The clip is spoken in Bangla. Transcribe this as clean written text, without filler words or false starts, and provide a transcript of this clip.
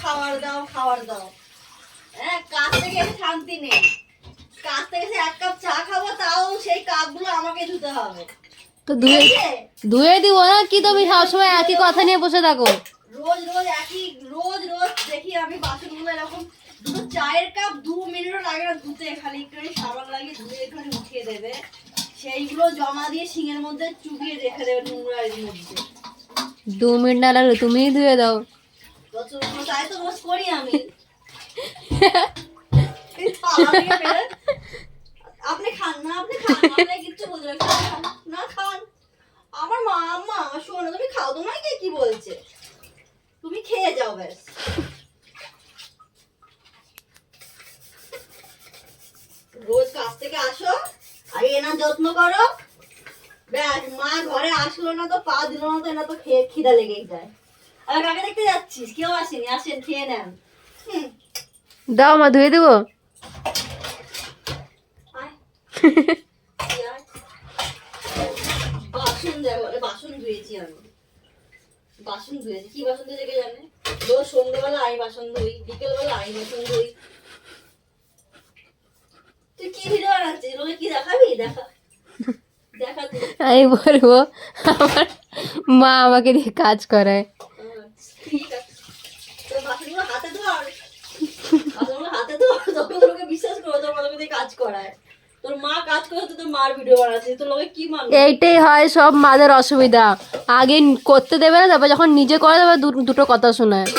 খাবার দাও খাবার দাও। হ্যাঁ, কাজ থেকে এসে শান্তি নেই। কাজ থেকে এসে এক কাপ চা খাবো, তাও সেই কাপগুলো আমাকে ধুতে হবে। তো ধুয়ে দিব না কি? তুমি সবসময় একই কথা নিয়ে বসে থাকো। রোজ রোজ দেখি আমি বাসনগুলো এরকম, দুটো চায়ের কাপ 2 মিনিটও লাগে না ধুতে, খালি একটু সাবান লাগিয়ে ধুয়ে একটু উঠিয়ে দেবে, সেইগুলো জমা দিয়ে সিঙের মধ্যে চুবিয়ে রেখে দেবে নোংরার মধ্যে। 2 মিনিট না লাগলে তুমিই ধুয়ে দাও। তাই তো রোজ করি আমি। আপনি খান না, আপনি কিচ্ছু বলতে না, খান। আমার মা আম্মা শোনো, তুমি খাও, তোমাকে কি বলছে, তুমি খেয়ে যাও ব্যাস। রোজ কাজ থেকে আসো আর এনার যত্ন করো, ব্যাস। মা ঘরে আসলো না তো, পা দিল না তো, এনা তো খেয়ে খিদা লেগেই যায়। আর কাকে দেখতে যাচ্ছিস? কেউ আসেনি, আসেন খেয়ে নেন। দাও মা, ধুয়ে দেবো। বাসন দেখো, বাসন ধুয়েছি আমি, বাসন ধুয়েছি। কি বাসন ধুয়েছে কে জানে? রোজ সন্ধ্যেবেলা আমি বাসন ধুই, বিকেলবেলা আমি বাসন ধুই। তুই কি ভিডিও বানাচ্ছিস? লোকে কি দেখাবি? দেখা দেখা তুই। আমি বলবো আমার মা আমাকে দিয়ে কাজ করায়। ঠিক আছে, তোর বাসনগুলো হাতে ধর, বাসনগুলো হাতে ধর, তখন লোকে বিশ্বাস করো তোর মা তোকে দিয়ে কাজ করায়। তোর মা কাজ করে, তুই তোর মার ভিডিও বানাচ্ছিস, তোর লোকে কি মানবে? এইটাই হয় সব মাদের অসুবিধা, আগে করতে দেবে না, তারপর যখন নিজে করে দেবে দুটো কথা শোনায়।